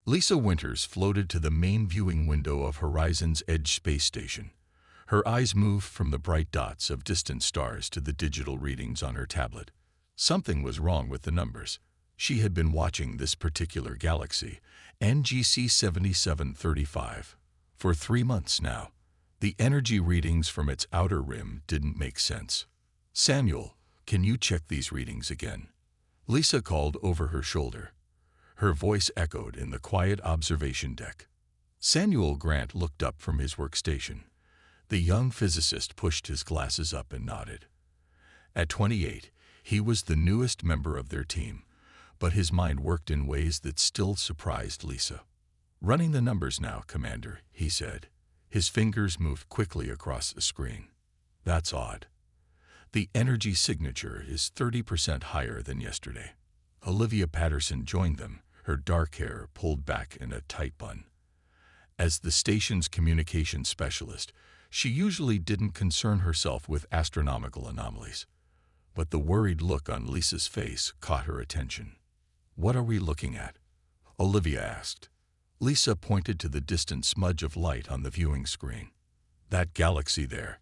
Lisa Winters floated to the main viewing window of Horizon's Edge space station. Her eyes moved from the bright dots of distant stars to the digital readings on her tablet. Something was wrong with the numbers. She had been watching this particular galaxy, NGC 7735, for 3 months now. The energy readings from its outer rim didn't make sense. "Samuel, can you check these readings again?" Lisa called over her shoulder. Her voice echoed in the quiet observation deck. Samuel Grant looked up from his workstation. The young physicist pushed his glasses up and nodded. At 28, he was the newest member of their team, but his mind worked in ways that still surprised Lisa. "Running the numbers now, Commander," he said. His fingers moved quickly across the screen. "That's odd. The energy signature is 30% higher than yesterday." Olivia Patterson joined them, her dark hair pulled back in a tight bun. As the station's communication specialist, she usually didn't concern herself with astronomical anomalies. But the worried look on Lisa's face caught her attention. "What are we looking at?" Olivia asked. Lisa pointed to the distant smudge of light on the viewing screen. "That galaxy there.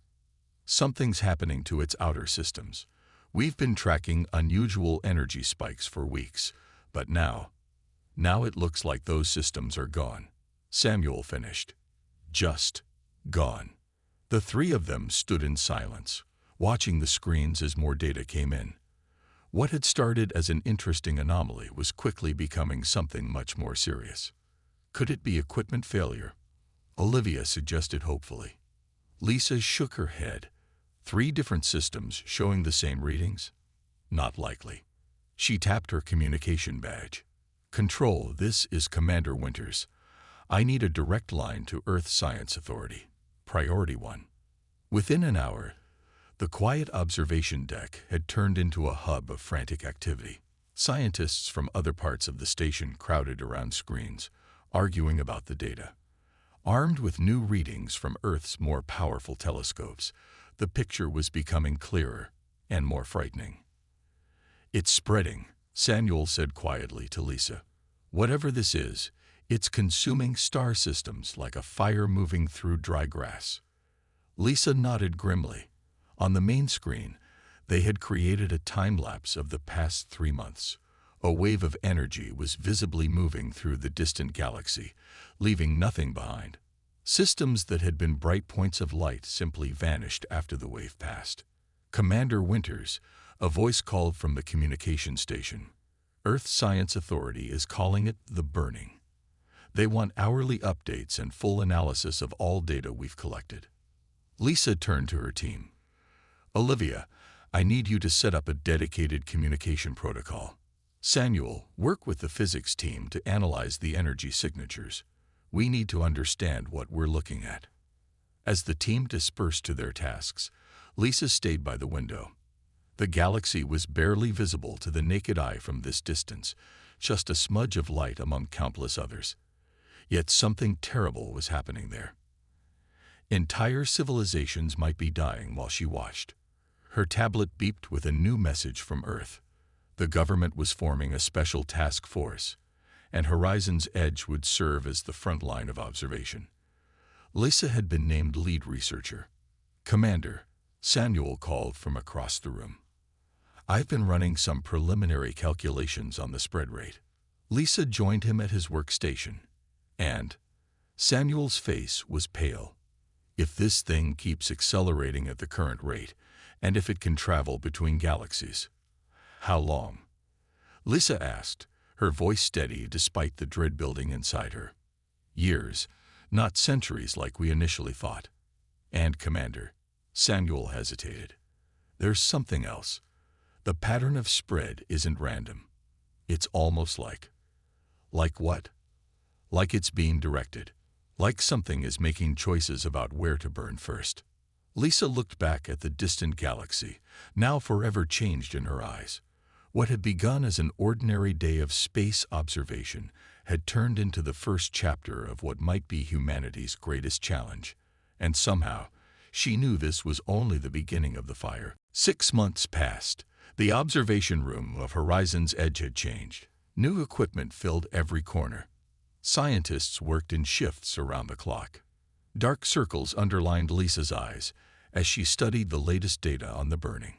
Something's happening to its outer systems. We've been tracking unusual energy spikes for weeks, but now it looks like those systems are gone." Samuel finished. "Just gone." The three of them stood in silence, watching the screens as more data came in. What had started as an interesting anomaly was quickly becoming something much more serious. Could it be equipment failure? Olivia suggested hopefully. Lisa shook her head. 3 different systems showing the same readings? Not likely. She tapped her communication badge. "Control, this is Commander Winters. I need a direct line to Earth Science Authority. Priority 1. Within an hour, the quiet observation deck had turned into a hub of frantic activity. Scientists from other parts of the station crowded around screens, arguing about the data. Armed with new readings from Earth's more powerful telescopes, the picture was becoming clearer and more frightening. "It's spreading," Samuel said quietly to Lisa. "Whatever this is, it's consuming star systems like a fire moving through dry grass." Lisa nodded grimly. On the main screen, they had created a time-lapse of the past 3 months. A wave of energy was visibly moving through the distant galaxy, leaving nothing behind. Systems that had been bright points of light simply vanished after the wave passed. "Commander Winters," a voice called from the communication station. "Earth Science Authority is calling it the burning. They want hourly updates and full analysis of all data we've collected." Lisa turned to her team. "Olivia, I need you to set up a dedicated communication protocol. Samuel, work with the physics team to analyze the energy signatures. We need to understand what we're looking at." As the team dispersed to their tasks, Lisa stayed by the window. The galaxy was barely visible to the naked eye from this distance, just a smudge of light among countless others. Yet something terrible was happening there. Entire civilizations might be dying while she watched. Her tablet beeped with a new message from Earth. The government was forming a special task force, and Horizon's Edge would serve as the front line of observation. Lisa had been named lead researcher. "Commander," Samuel called from across the room. "I've been running some preliminary calculations on the spread rate." Lisa joined him at his workstation, and Samuel's face was pale. "If this thing keeps accelerating at the current rate, and if it can travel between galaxies, how long?" Lisa asked, her voice steady despite the dread building inside her. "Years, not centuries like we initially thought." "And, Commander," Samuel hesitated, "there's something else. The pattern of spread isn't random. It's almost like..." "Like what?" "Like it's being directed. Like something is making choices about where to burn first." Lisa looked back at the distant galaxy, now forever changed in her eyes. What had begun as an ordinary day of space observation had turned into the first chapter of what might be humanity's greatest challenge. And somehow, she knew this was only the beginning of the fire. 6 months passed. The observation room of Horizon's Edge had changed. New equipment filled every corner. Scientists worked in shifts around the clock. Dark circles underlined Lisa's eyes as she studied the latest data on the burning.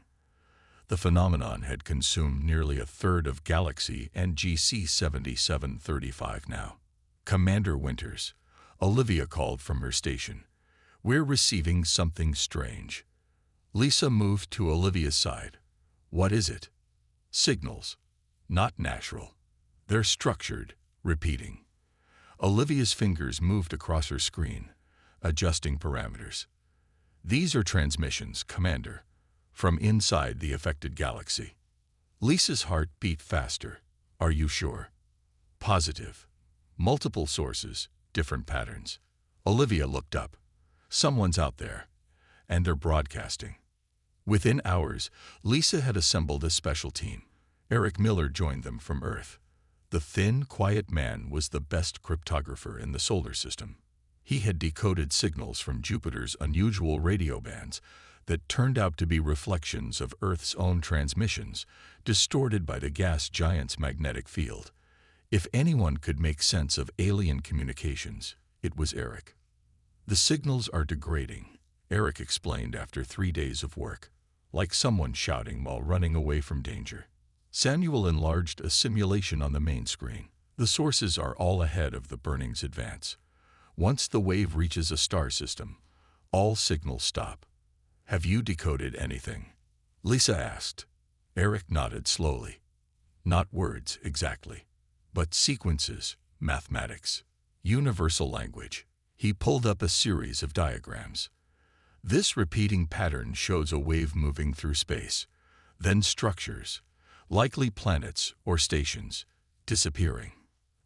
The phenomenon had consumed nearly a third of Galaxy and GC 7735 now. "Commander Winters," Olivia called from her station. "We're receiving something strange." Lisa moved to Olivia's side. "What is it?" "Signals. Not natural. They're structured, repeating." Olivia's fingers moved across her screen, adjusting parameters. "These are transmissions, Commander, from inside the affected galaxy." Lisa's heart beat faster. "Are you sure?" "Positive. Multiple sources, different patterns." Olivia looked up. "Someone's out there, and they're broadcasting." Within hours, Lisa had assembled a special team. Eric Miller joined them from Earth. The thin, quiet man was the best cryptographer in the solar system. He had decoded signals from Jupiter's unusual radio bands that turned out to be reflections of Earth's own transmissions, distorted by the gas giant's magnetic field. If anyone could make sense of alien communications, it was Eric. "The signals are degrading," Eric explained after 3 days of work, "like someone shouting while running away from danger." Samuel enlarged a simulation on the main screen. "The sources are all ahead of the burning's advance. Once the wave reaches a star system, all signals stop." "Have you decoded anything?" Lisa asked. Eric nodded slowly. "Not words, exactly, but sequences, mathematics, universal language." He pulled up a series of diagrams. "This repeating pattern shows a wave moving through space, then structures, likely planets or stations, disappearing.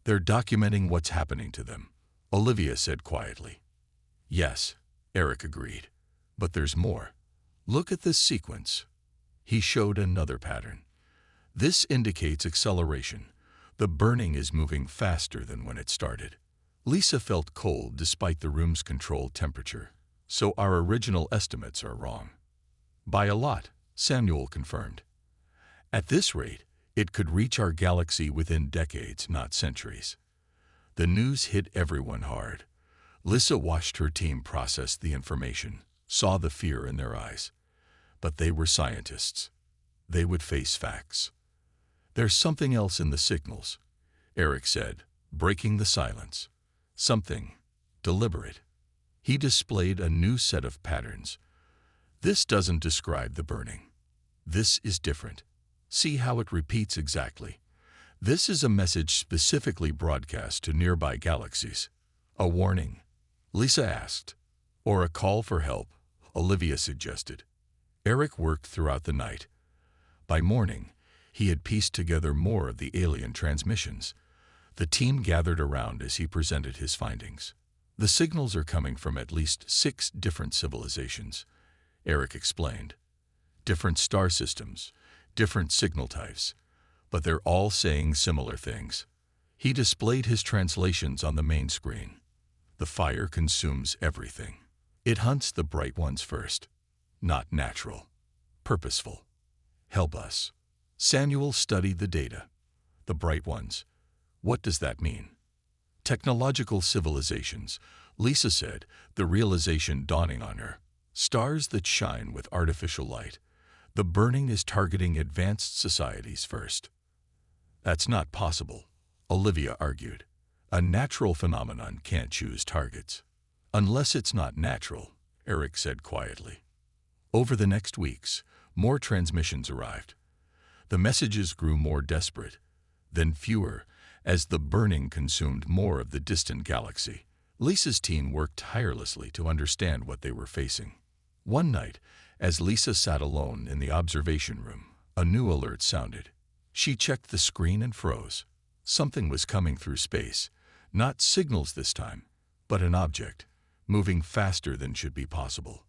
They're documenting what's happening to them," Olivia said quietly. "Yes," Eric agreed, "but there's more. Look at this sequence." He showed another pattern. "This indicates acceleration. The burning is moving faster than when it started." Lisa felt cold despite the room's controlled temperature. "So our original estimates are wrong." "By a lot," Samuel confirmed. "At this rate, it could reach our galaxy within decades, not centuries." The news hit everyone hard. Lisa watched her team process the information, saw the fear in their eyes. But they were scientists. They would face facts. "There's something else in the signals," Eric said, breaking the silence. "Something deliberate." He displayed a new set of patterns. "This doesn't describe the burning. This is different. See how it repeats exactly. This is a message specifically broadcast to nearby galaxies." "A warning?" Lisa asked. "Or a call for help," Olivia suggested. Eric worked throughout the night. By morning, he had pieced together more of the alien transmissions. The team gathered around as he presented his findings. "The signals are coming from at least 6 different civilizations," Eric explained. "Different star systems, different signal types, but they're all saying similar things." He displayed his translations on the main screen. "The fire consumes everything. It hunts the bright ones first. Not natural. Purposeful. Help us." Samuel studied the data. "The bright ones. What does that mean?" "Technological civilizations," Lisa said, the realization dawning on her. "Stars that shine with artificial light. The burning is targeting advanced societies first." "That's not possible," Olivia argued. "A natural phenomenon can't choose targets." "Unless it's not natural," Eric said quietly. Over the next weeks, more transmissions arrived. The messages grew more desperate, then fewer, as the burning consumed more of the distant galaxy. Lisa's team worked tirelessly to understand what they were facing. One night, as Lisa sat alone in the observation room, a new alert sounded. She checked the screen and froze. Something was coming through space, not signals this time, but an object, moving faster than should be possible.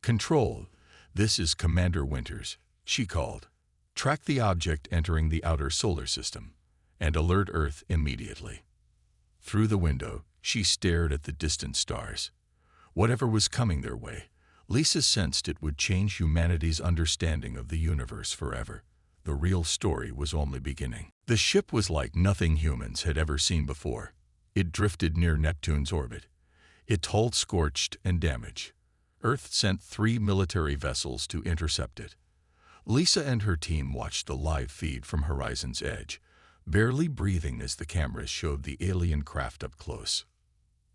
"Control, this is Commander Winters," she called. "Track the object entering the outer solar system, and alert Earth immediately." Through the window, she stared at the distant stars. Whatever was coming their way, Lisa sensed it would change humanity's understanding of the universe forever. The real story was only beginning. The ship was like nothing humans had ever seen before. It drifted near Neptune's orbit. Its hull scorched and damaged. Earth sent 3 military vessels to intercept it. Lisa and her team watched the live feed from Horizon's edge, barely breathing as the cameras showed the alien craft up close.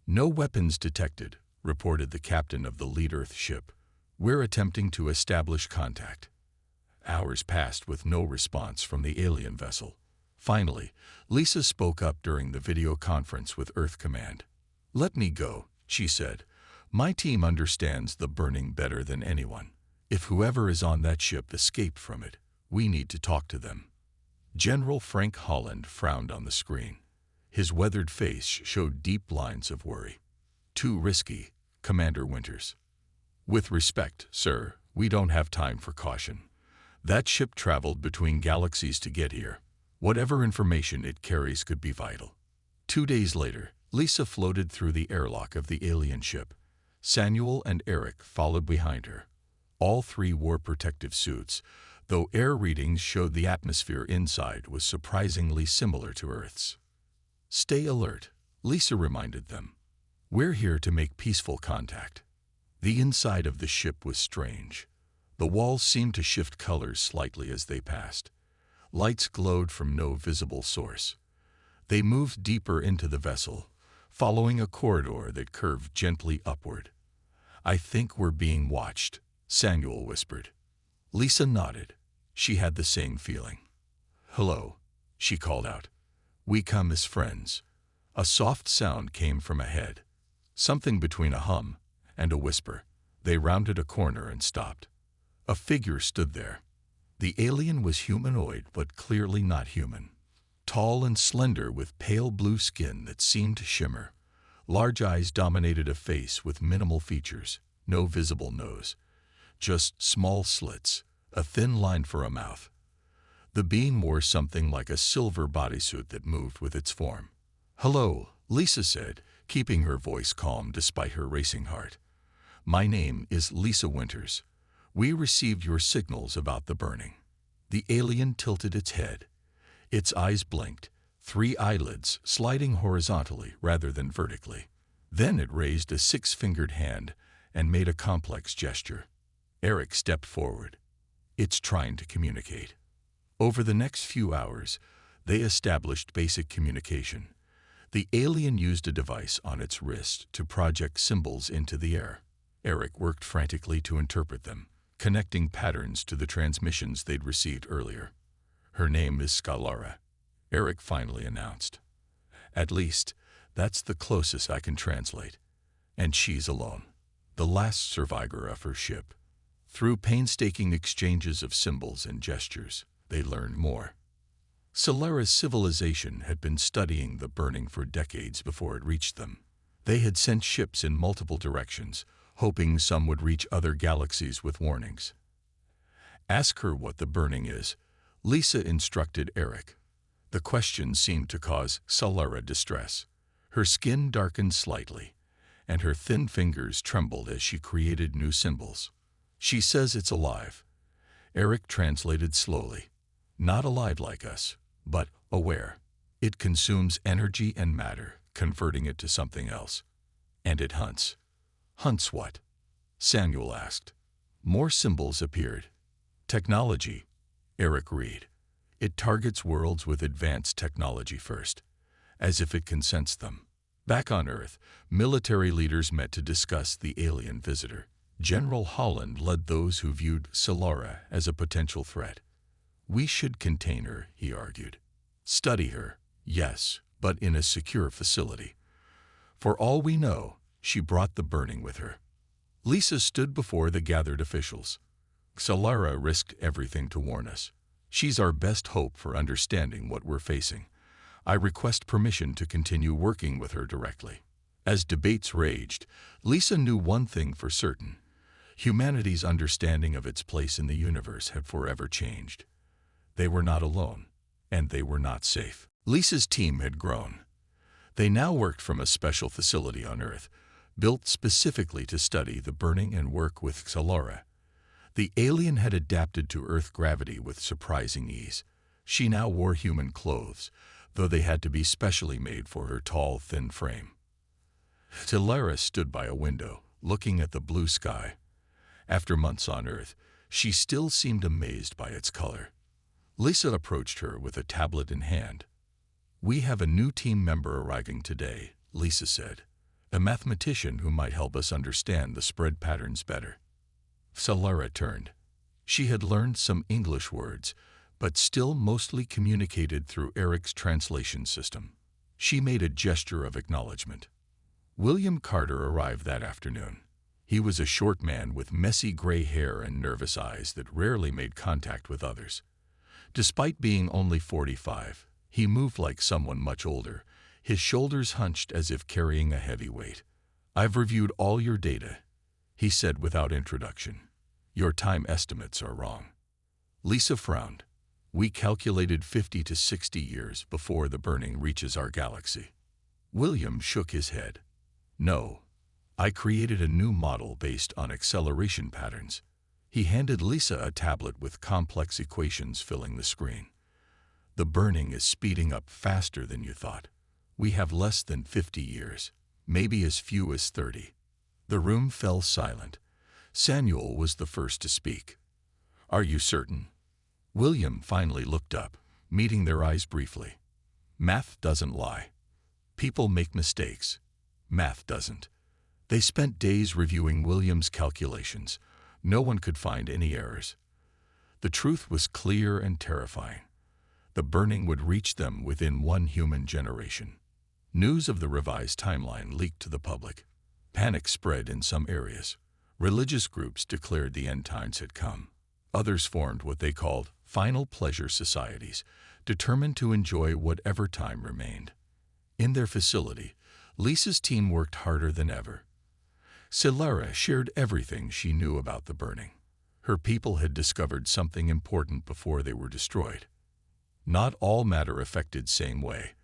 "No weapons detected," reported the captain of the lead Earth ship. "We're attempting to establish contact." Hours passed with no response from the alien vessel. Finally, Lisa spoke up during the video conference with Earth Command. "Let me go," she said. "My team understands the burning better than anyone. If whoever is on that ship escaped from it, we need to talk to them." General Frank Holland frowned on the screen. His weathered face showed deep lines of worry. "Too risky, Commander Winters." "With respect, sir, we don't have time for caution. That ship traveled between galaxies to get here. Whatever information it carries could be vital." 2 days later, Lisa floated through the airlock of the alien ship. Samuel and Eric followed behind her. All 3 wore protective suits, though air readings showed the atmosphere inside was surprisingly similar to Earth's. "Stay alert," Lisa reminded them. "We're here to make peaceful contact." The inside of the ship was strange. The walls seemed to shift colors slightly as they passed. Lights glowed from no visible source. They moved deeper into the vessel, following a corridor that curved gently upward. "I think we're being watched," Samuel whispered. Lisa nodded. She had the same feeling. "Hello," she called out. "We come as friends." A soft sound came from ahead, something between a hum and a whisper. They rounded a corner and stopped. A figure stood there. The alien was humanoid, but clearly not human. Tall and slender with pale blue skin that seemed to shimmer. Large eyes dominated a face with minimal features, no visible nose. Just small slits, a thin line for a mouth. The being wore something like a silver bodysuit that moved with its form. "Hello," Lisa said, keeping her voice calm despite her racing heart. "My name is Lisa Winters. We received your signals about the burning." The alien tilted its head. Its eyes blinked, 3 eyelids sliding horizontally rather than vertically. Then it raised a 6-fingered hand and made a complex gesture. Eric stepped forward. "It's trying to communicate." Over the next few hours, they established basic communication. The alien used a device on its wrist to project symbols into the air. Eric worked frantically to interpret them, connecting patterns to the transmissions they'd received earlier. "Her name is Scalara," Eric finally announced. "At least, that's the closest I can translate. And she's alone, the last survivor of her ship." Through painstaking exchanges of symbols and gestures, they learned more. Scalara's civilization had been studying the burning for decades before it reached them. They had sent ships in multiple directions, hoping some would reach other galaxies with warnings. "Ask her what the burning is," Lisa instructed Eric. The question seemed to cause Scalara distress. Her skin darkened slightly, and her thin fingers trembled as she created new symbols. "She says it's alive," Eric translated slowly. "Not alive like us, but aware. It consumes energy and matter, converting it to something else. And it hunts." "Hunts what?" Samuel asked. More symbols appeared. "Technology," Eric read. "It targets worlds with advanced technology first, as if it can sense them." Back on Earth, military leaders met to discuss the alien visitor. General Holland led those who viewed Scalara as a potential threat. "We should contain her," he argued. "Study her, yes, but in a secure facility. For all we know, she brought the burning with her." Lisa stood before the gathered officials. "Scalara risked everything to warn us. She's our best hope for understanding what we're facing. I request permission to continue working with her directly." As debates raged, Lisa knew one thing for certain. Humanity's understanding of its place in the universe had forever changed. They were not alone, and they were not safe. Lisa's team had grown. They now worked from a special facility on Earth, built specifically to study the burning and work with Scalara. The alien had adapted to Earth gravity with surprising ease. She now wore human clothes, though they had to be specially made for her tall, thin frame. Tilara stood by a window, looking at the blue sky. After months on Earth, she still seemed amazed by its color. Lisa approached her with a tablet in hand. "We have a new team member arriving today," Lisa said. "A mathematician who might help us understand the spread patterns better." Tilara turned. She had learned some English words, but still mostly communicated through Eric's translation system. She made a gesture of acknowledgement. William Carter arrived that afternoon. He was a short man with messy gray hair and nervous eyes that rarely made contact with others. Despite being only 45, he moved like someone much older, his shoulders hunched as if carrying a heavy weight. "I've reviewed all your data," he said without introduction. "Your time estimates are wrong." Lisa frowned. "We calculated 50 to 60 years before the burning reaches our galaxy." William shook his head. "No, I created a new model based on acceleration patterns." He handed Lisa a tablet with complex equations filling the screen. "The burning is speeding up faster than you thought. We have less than 50 years, maybe as few as 30. The room fell silent. Samuel was the first to speak. "Are you certain?" William finally looked up, meeting their eyes briefly. "Math doesn't lie. People make mistakes. Math doesn't." They spent days reviewing William's calculations. No one could find any errors. The truth was clear and terrifying. The burning would reach them within one human generation. News of the revised timeline leaked to the public. Panic spread in some areas. Religious groups declared the end times had come. Others formed what they called final pleasure societies, determined to enjoy whatever time remained. In their facility, Lisa's team worked harder than ever. Tilara shared everything she knew about the burning. Her people had discovered something important before they were destroyed. Not all matter affected same way.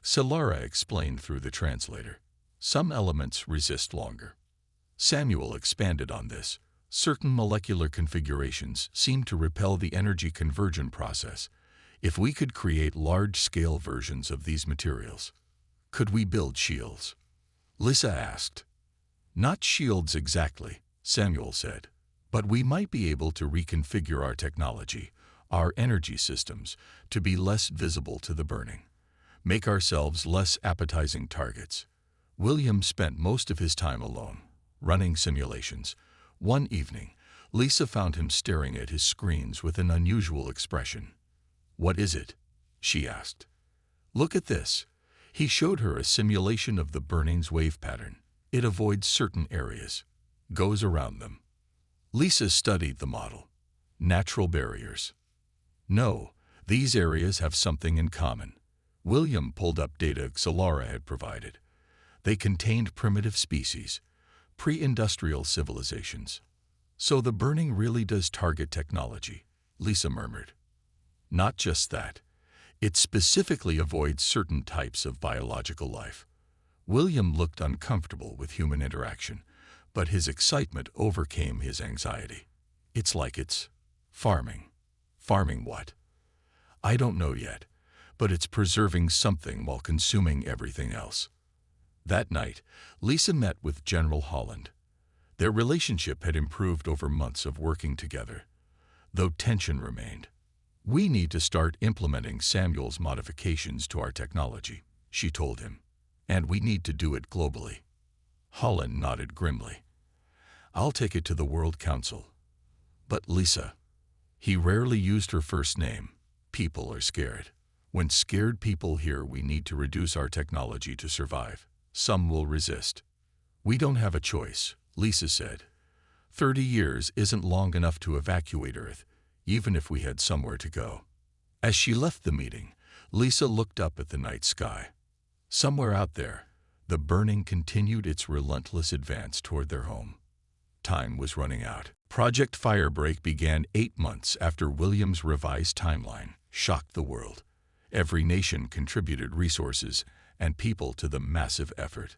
Tilara explained through the translator. Some elements resist longer. Samuel expanded on this. Certain molecular configurations seem to repel the energy conversion process. If we could create large-scale versions of these materials, could we build shields? Lisa asked. "Not shields exactly," Samuel said, "but we might be able to reconfigure our technology, our energy systems, to be less visible to the burning, make ourselves less appetizing targets." William spent most of his time alone, running simulations. One evening, Lisa found him staring at his screens with an unusual expression. "What is it?" she asked. "Look at this." He showed her a simulation of the burning's wave pattern. It avoids certain areas, goes around them. Lisa studied the model. Natural barriers. No, these areas have something in common. William pulled up data Tilara had provided. They contained primitive species, pre-industrial civilizations. "So the burning really does target technology," Lisa murmured. "Not just that. It specifically avoids certain types of biological life." William looked uncomfortable with human interaction, but his excitement overcame his anxiety. "It's like it's farming." "Farming what?" "I don't know yet, but it's preserving something while consuming everything else." That night, Lisa met with General Holland. Their relationship had improved over months of working together, though tension remained. "We need to start implementing Samuel's modifications to our technology," she told him. "And we need to do it globally." Holland nodded grimly. "I'll take it to the World Council." "But Lisa," he rarely used her first name, "people are scared. When scared people hear we need to reduce our technology to survive, some will resist." "We don't have a choice," Lisa said. 30 years isn't long enough to evacuate Earth, even if we had somewhere to go." As she left the meeting, Lisa looked up at the night sky. Somewhere out there, the burning continued its relentless advance toward their home. Time was running out. Project Firebreak began 8 months after William's revised timeline shocked the world. Every nation contributed resources and people to the massive effort.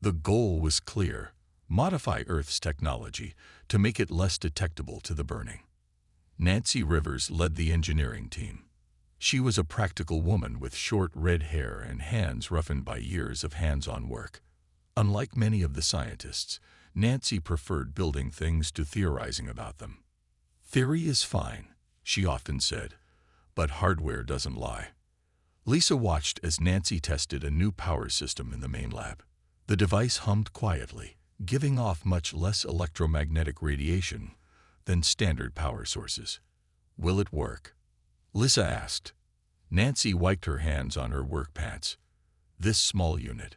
The goal was clear: modify Earth's technology to make it less detectable to the burning. Nancy Rivers led the engineering team. She was a practical woman with short red hair and hands roughened by years of hands-on work. Unlike many of the scientists, Nancy preferred building things to theorizing about them. "Theory is fine," she often said, "but hardware doesn't lie." Lisa watched as Nancy tested a new power system in the main lab. The device hummed quietly, giving off much less electromagnetic radiation than standard power sources. "Will it work?" Lisa asked. Nancy wiped her hands on her work pants. "This small unit?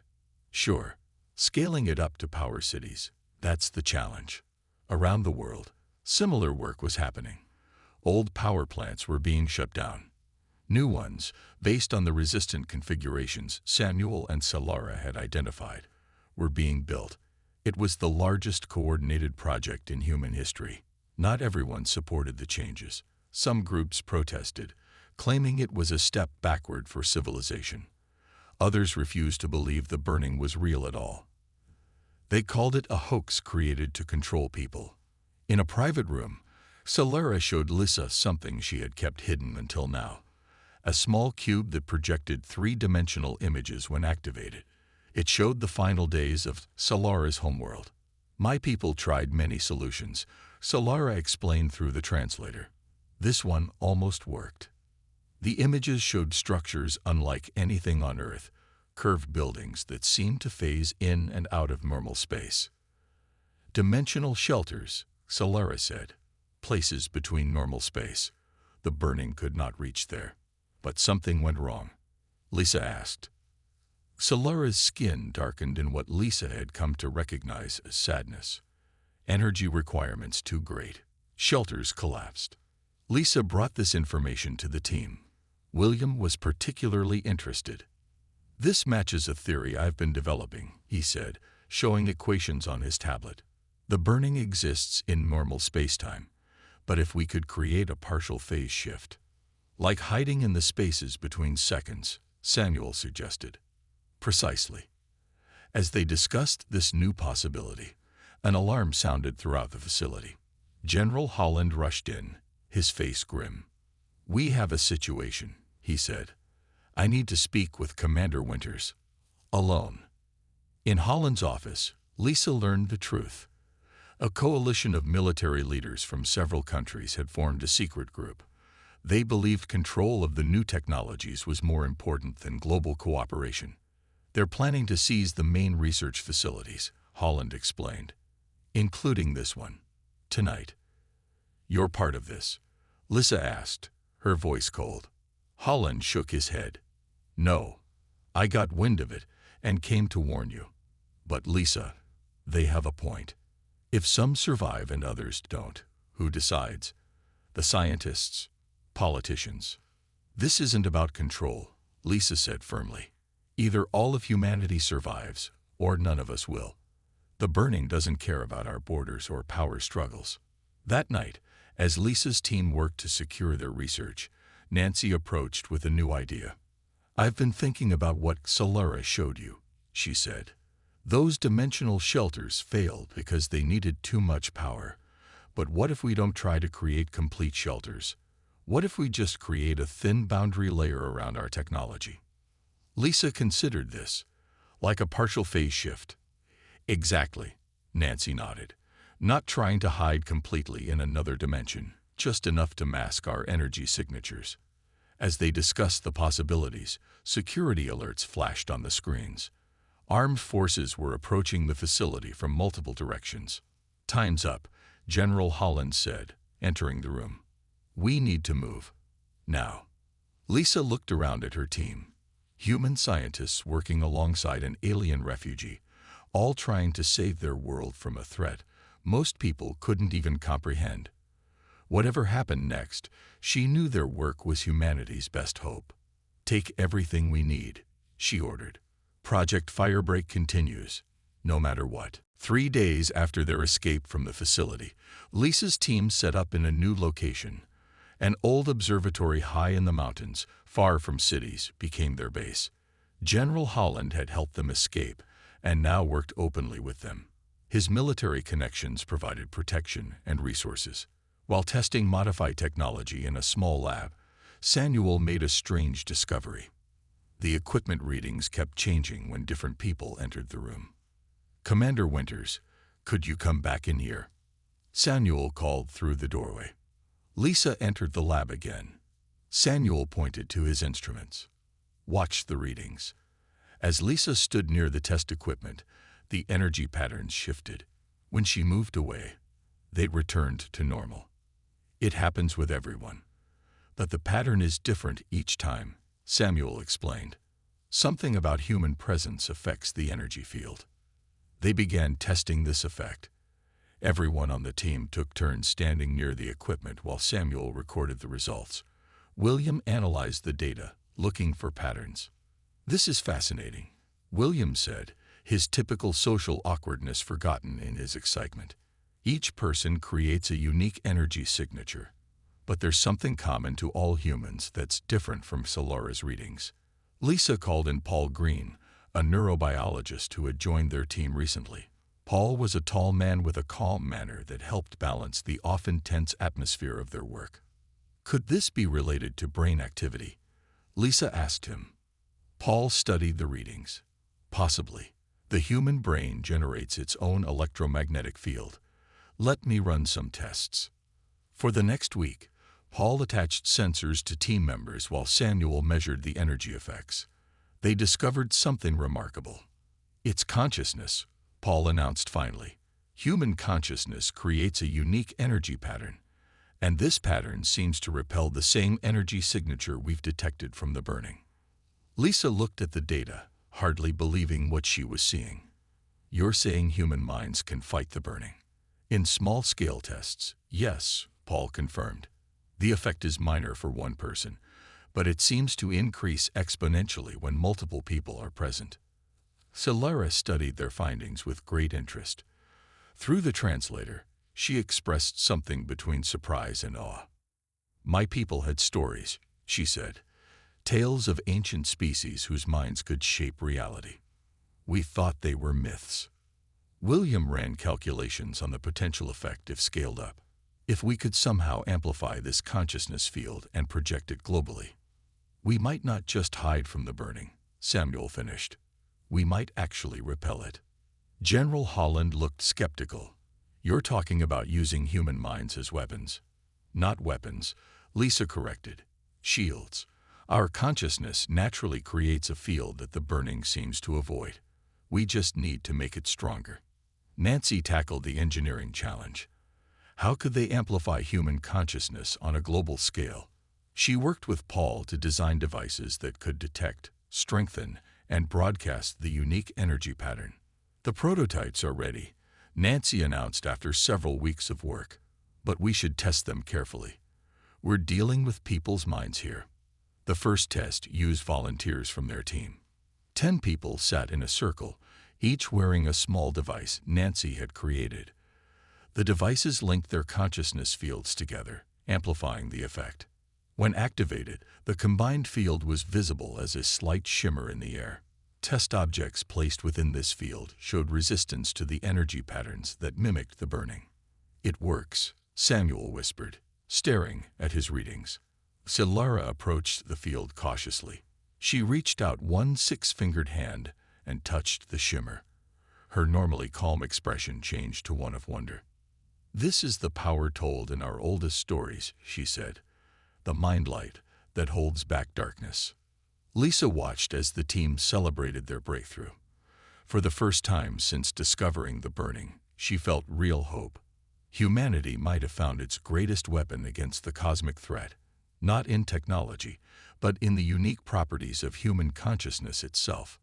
Sure. Scaling it up to power cities, that's the challenge." Around the world, similar work was happening. Old power plants were being shut down. New ones, based on the resistant configurations Samuel and Solara had identified, were being built. It was the largest coordinated project in human history. Not everyone supported the changes. Some groups protested, claiming it was a step backward for civilization. Others refused to believe the burning was real at all. They called it a hoax created to control people. In a private room, Solara showed Lisa something she had kept hidden until now. A small cube that projected three-dimensional images when activated. It showed the final days of Solara's homeworld. "My people tried many solutions," Solara explained through the translator. "This one almost worked." The images showed structures unlike anything on Earth, curved buildings that seemed to phase in and out of normal space. "Dimensional shelters," Solara said. "Places between normal space. The burning could not reach there." "But something went wrong?" Lisa asked. Solara's skin darkened in what Lisa had come to recognize as sadness. "Energy requirements too great. Shelters collapsed." Lisa brought this information to the team. William was particularly interested. "This matches a theory I've been developing," he said, showing equations on his tablet. "The burning exists in normal spacetime, but if we could create a partial phase shift, like hiding in the spaces between seconds," Samuel suggested. "Precisely." As they discussed this new possibility, an alarm sounded throughout the facility. General Holland rushed in, his face grim. "We have a situation," he said. "I need to speak with Commander Winters." Alone. In Holland's office, Lisa learned the truth. A coalition of military leaders from several countries had formed a secret group. They believed control of the new technologies was more important than global cooperation. "They're planning to seize the main research facilities," Holland explained, "including this one. Tonight." "You're part of this?" Lisa asked, her voice cold. Holland shook his head. "No. I got wind of it and came to warn you." "But Lisa, they have a point. If some survive and others don't, who decides? The scientists? Politicians?" "This isn't about control," Lisa said firmly. "Either all of humanity survives, or none of us will. The burning doesn't care about our borders or power struggles." That night, as Lisa's team worked to secure their research, Nancy approached with a new idea. "I've been thinking about what Solara showed you," she said. "Those dimensional shelters failed because they needed too much power. But what if we don't try to create complete shelters? What if we just create a thin boundary layer around our technology?" Lisa considered this, like a partial phase shift. "Exactly," Nancy nodded. "Not trying to hide completely in another dimension, just enough to mask our energy signatures." As they discussed the possibilities, security alerts flashed on the screens. Armed forces were approaching the facility from multiple directions. "Time's up," General Holland said, entering the room. "We need to move. Now." Lisa looked around at her team. Human scientists working alongside an alien refugee, all trying to save their world from a threat most people couldn't even comprehend. Whatever happened next, she knew their work was humanity's best hope. "Take everything we need," she ordered. "Project Firebreak continues, no matter what." 3 days after their escape from the facility, Lisa's team set up in a new location. An old observatory high in the mountains, far from cities, became their base. General Holland had helped them escape, and now worked openly with them. His military connections provided protection and resources. While testing modified technology in a small lab, Samuel made a strange discovery. The equipment readings kept changing when different people entered the room. "Commander Winters, could you come back in here?" Samuel called through the doorway. Lisa entered the lab again. Samuel pointed to his instruments. "Watch the readings." As Lisa stood near the test equipment, the energy patterns shifted. When she moved away, they returned to normal. "It happens with everyone. But the pattern is different each time," Samuel explained. "Something about human presence affects the energy field." They began testing this effect. Everyone on the team took turns standing near the equipment while Samuel recorded the results. William analyzed the data, looking for patterns. "This is fascinating," William said, his typical social awkwardness forgotten in his excitement. "Each person creates a unique energy signature, but there's something common to all humans that's different from Solara's readings." Lisa called in Paul Green, a neurobiologist who had joined their team recently. Paul was a tall man with a calm manner that helped balance the often tense atmosphere of their work. "Could this be related to brain activity?" Lisa asked him. Paul studied the readings. "Possibly. The human brain generates its own electromagnetic field. Let me run some tests." For the next week, Paul attached sensors to team members while Samuel measured the energy effects. They discovered something remarkable. "It's consciousness," Paul announced finally. "Human consciousness creates a unique energy pattern, and this pattern seems to repel the same energy signature we've detected from the burning." Lisa looked at the data, hardly believing what she was seeing. "You're saying human minds can fight the burning?" "In small-scale tests, yes," Paul confirmed. "The effect is minor for one person, but it seems to increase exponentially when multiple people are present." Solara studied their findings with great interest. Through the translator, she expressed something between surprise and awe. "My people had stories," she said, "tales of ancient species whose minds could shape reality. We thought they were myths." William ran calculations on the potential effect if scaled up. "If we could somehow amplify this consciousness field and project it globally, we might not just hide from the burning," Samuel finished. "We might actually repel it." General Holland looked skeptical. "You're talking about using human minds as weapons." "Not weapons," Lisa corrected. "Shields. Our consciousness naturally creates a field that the burning seems to avoid. We just need to make it stronger." Nancy tackled the engineering challenge. How could they amplify human consciousness on a global scale? She worked with Paul to design devices that could detect, strengthen, and broadcast the unique energy pattern. "The prototypes are ready," Nancy announced after several weeks of work. "But we should test them carefully. We're dealing with people's minds here." The first test used volunteers from their team. 10 people sat in a circle, each wearing a small device Nancy had created. The devices linked their consciousness fields together, amplifying the effect. When activated, the combined field was visible as a slight shimmer in the air. Test objects placed within this field showed resistance to the energy patterns that mimicked the burning. "It works," Samuel whispered, staring at his readings. Solara approached the field cautiously. She reached out one 6-fingered hand and touched the shimmer. Her normally calm expression changed to one of wonder. "This is the power told in our oldest stories," she said. "The mind light that holds back darkness." Lisa watched as the team celebrated their breakthrough. For the first time since discovering the burning, she felt real hope. Humanity might have found its greatest weapon against the cosmic threat, not in technology, but in the unique properties of human consciousness itself.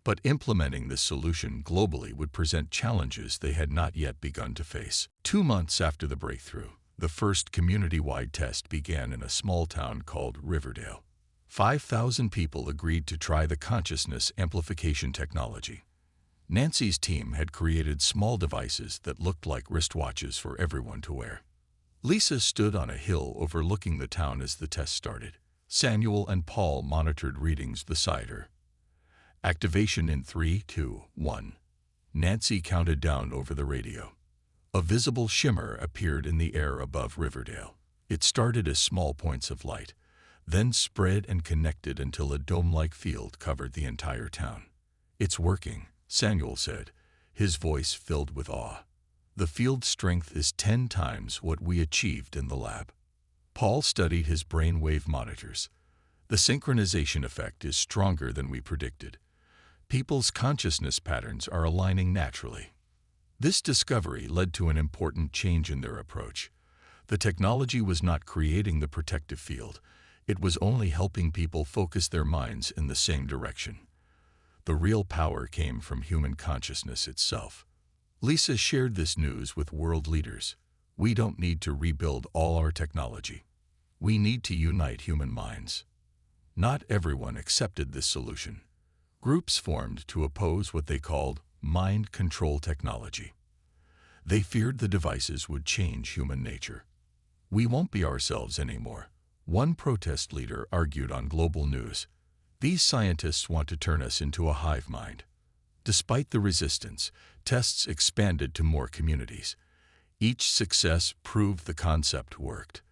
But implementing this solution globally would present challenges they had not yet begun to face. 2 months after the breakthrough, the first community-wide test began in a small town called Riverdale. 5,000 people agreed to try the consciousness amplification technology. Nancy's team had created small devices that looked like wristwatches for everyone to wear. Lisa stood on a hill overlooking the town as the test started. Samuel and Paul monitored readings beside her. "Activation in 3, 2, 1. Nancy counted down over the radio. A visible shimmer appeared in the air above Riverdale. It started as small points of light. then spread and connected until a dome-like field covered the entire town. "It's working," Samuel said, his voice filled with awe. "The field strength is 10 times what we achieved in the lab." Paul studied his brainwave monitors. "The synchronization effect is stronger than we predicted. People's consciousness patterns are aligning naturally." This discovery led to an important change in their approach. The technology was not creating the protective field. It was only helping people focus their minds in the same direction. The real power came from human consciousness itself. Lisa shared this news with world leaders. "We don't need to rebuild all our technology. We need to unite human minds." Not everyone accepted this solution. Groups formed to oppose what they called mind control technology. They feared the devices would change human nature. "We won't be ourselves anymore," one protest leader argued on global news. "These scientists want to turn us into a hive mind." Despite the resistance, tests expanded to more communities. Each success proved the concept worked.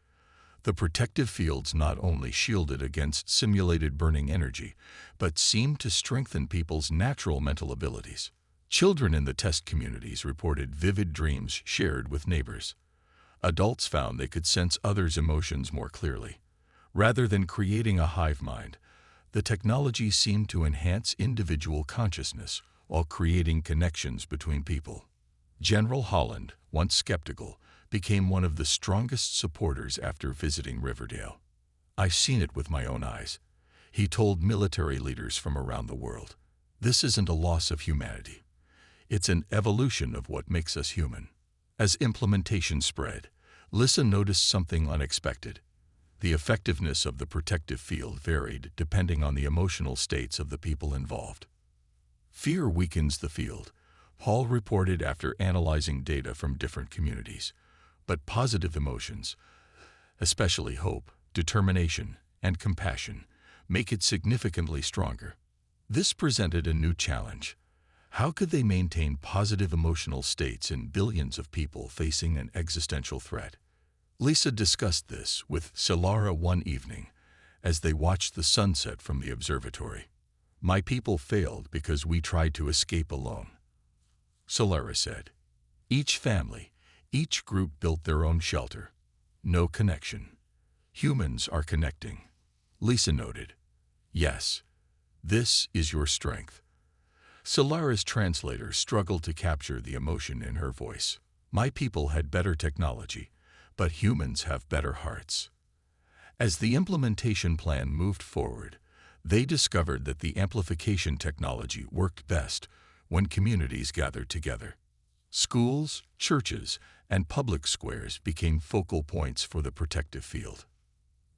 The protective fields not only shielded against simulated burning energy, but seemed to strengthen people's natural mental abilities. Children in the test communities reported vivid dreams shared with neighbors. Adults found they could sense others' emotions more clearly. Rather than creating a hive mind, the technology seemed to enhance individual consciousness while creating connections between people. General Holland, once skeptical, became one of the strongest supporters after visiting Riverdale. "I've seen it with my own eyes," he told military leaders from around the world. "This isn't a loss of humanity. It's an evolution of what makes us human." As implementation spread, Lisa noticed something unexpected. The effectiveness of the protective field varied depending on the emotional states of the people involved. "Fear weakens the field," Paul reported after analyzing data from different communities. "But positive emotions, especially hope, determination, and compassion, make it significantly stronger." This presented a new challenge. How could they maintain positive emotional states in billions of people facing an existential threat? Lisa discussed this with Solara one evening as they watched the sunset from the observatory. "My people failed because we tried to escape alone," Solara said. "Each family, each group built their own shelter. No connection. Humans are connecting," Lisa noted. "Yes, this is your strength." Solara's translator struggled to capture the emotion in her voice. "My people had better technology, but humans have better hearts." As the implementation plan moved forward, they discovered that the amplification technology worked best when communities gathered together. Schools, churches, and public squares became focal points for the protective field.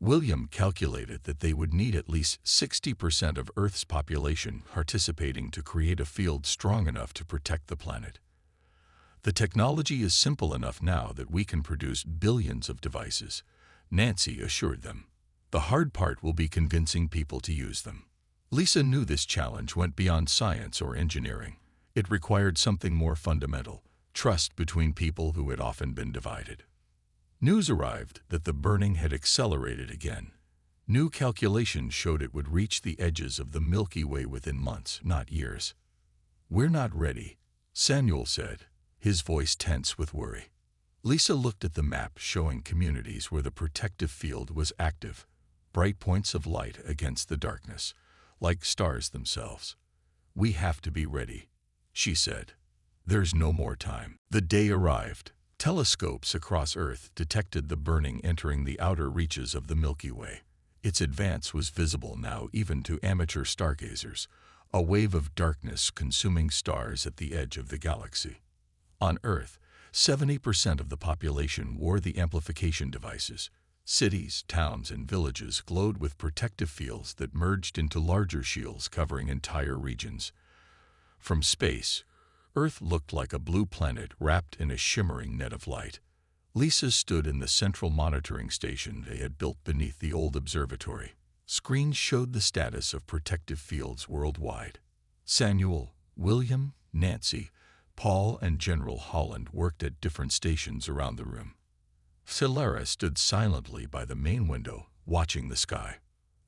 William calculated that they would need at least 60% of Earth's population participating to create a field strong enough to protect the planet. "The technology is simple enough now that we can produce billions of devices," Nancy assured them. "The hard part will be convincing people to use them." Lisa knew this challenge went beyond science or engineering. It required something more fundamental: trust between people who had often been divided. News arrived that the burning had accelerated again. New calculations showed it would reach the edges of the Milky Way within months, not years. "We're not ready," Samuel said, his voice tense with worry. Lisa looked at the map showing communities where the protective field was active, bright points of light against the darkness, like stars themselves. "We have to be ready," she said. "There's no more time." The day arrived. Telescopes across Earth detected the burning entering the outer reaches of the Milky Way. Its advance was visible now even to amateur stargazers, a wave of darkness consuming stars at the edge of the galaxy. On Earth, 70% of the population wore the amplification devices. Cities, towns, and villages glowed with protective fields that merged into larger shields covering entire regions. From space, Earth looked like a blue planet wrapped in a shimmering net of light. Lisa stood in the central monitoring station they had built beneath the old observatory. Screens showed the status of protective fields worldwide. Samuel, William, Nancy, Paul, and General Holland worked at different stations around the room. Solara stood silently by the main window, watching the sky.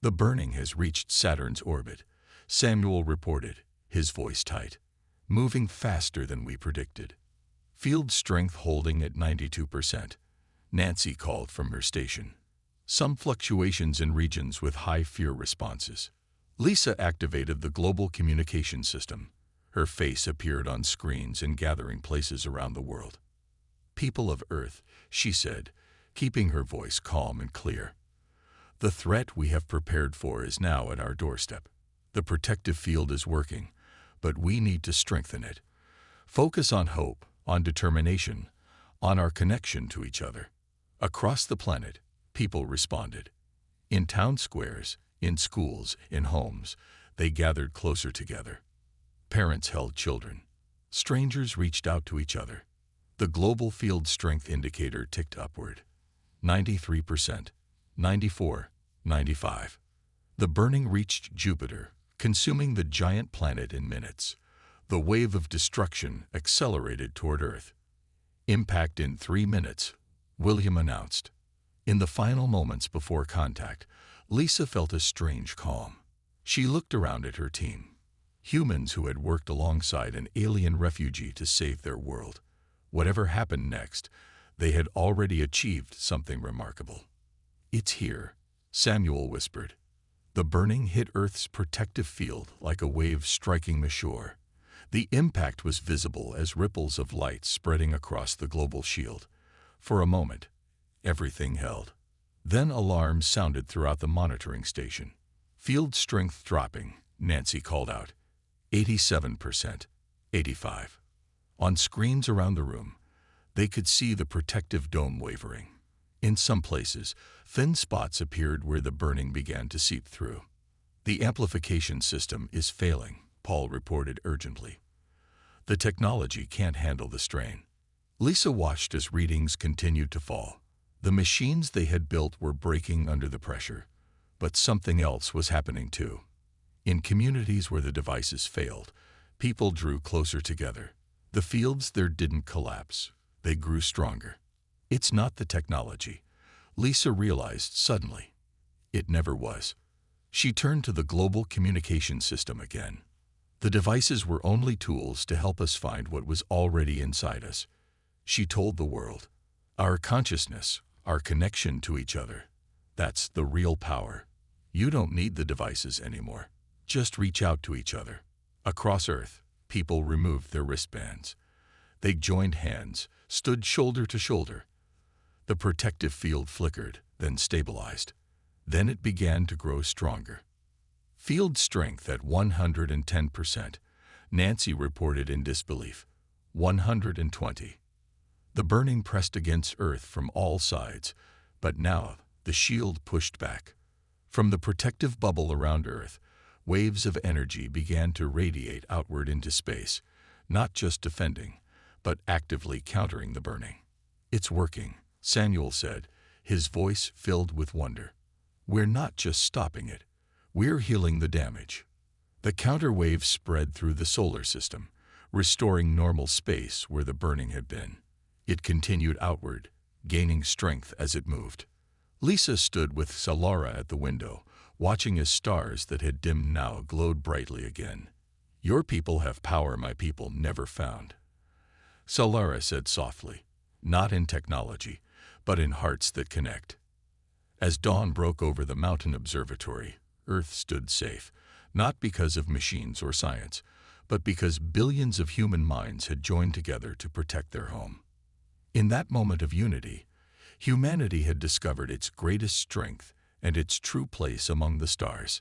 The burning has reached Saturn's orbit, Samuel reported, his voice tight. Moving faster than we predicted. Field strength holding at 92%. Nancy called from her station. Some fluctuations in regions with high fear responses. Lisa activated the global communication system. Her face appeared on screens in gathering places around the world. People of Earth, she said, keeping her voice calm and clear. The threat we have prepared for is now at our doorstep. The protective field is working, but we need to strengthen it. Focus on hope, on determination, on our connection to each other. Across the planet, people responded. In town squares, in schools, in homes, they gathered closer together. Parents held children. Strangers reached out to each other. The global field strength indicator ticked upward. 93%, 94, 95. The burning reached Jupiter, consuming the giant planet in minutes. The wave of destruction accelerated toward Earth. Impact in 3 minutes, William announced. In the final moments before contact, Lisa felt a strange calm. She looked around at her team. Humans who had worked alongside an alien refugee to save their world. Whatever happened next, they had already achieved something remarkable. "It's here," Samuel whispered. The burning hit Earth's protective field like a wave striking the shore. The impact was visible as ripples of light spreading across the global shield. For a moment, everything held. Then alarms sounded throughout the monitoring station. Field strength dropping, Nancy called out. 87%, 85. On screens around the room, they could see the protective dome wavering. In some places, thin spots appeared where the burning began to seep through. "The amplification system is failing," Paul reported urgently. "The technology can't handle the strain." Lisa watched as readings continued to fall. The machines they had built were breaking under the pressure. But something else was happening too. In communities where the devices failed, people drew closer together. The fields there didn't collapse. They grew stronger. It's not the technology, Lisa realized suddenly. It never was. She turned to the global communication system again. The devices were only tools to help us find what was already inside us. She told the world, "Our consciousness, our connection to each other, that's the real power. You don't need the devices anymore. Just reach out to each other." Across Earth, people removed their wristbands. They joined hands, stood shoulder to shoulder. The protective field flickered, then stabilized. Then it began to grow stronger. Field strength at 110%, Nancy reported in disbelief. 120. The burning pressed against Earth from all sides, but now the shield pushed back. From the protective bubble around Earth, waves of energy began to radiate outward into space, not just defending, but actively countering the burning. "It's working," Samuel said, his voice filled with wonder. "We're not just stopping it. We're healing the damage." The counterwave spread through the solar system, restoring normal space where the burning had been. It continued outward, gaining strength as it moved. Lisa stood with Salara at the window, watching as stars that had dimmed now glowed brightly again. "Your people have power my people never found," Salara said softly, "not in technology, but in hearts that connect." As dawn broke over the mountain observatory, Earth stood safe, not because of machines or science, but because billions of human minds had joined together to protect their home. In that moment of unity, humanity had discovered its greatest strength and its true place among the stars.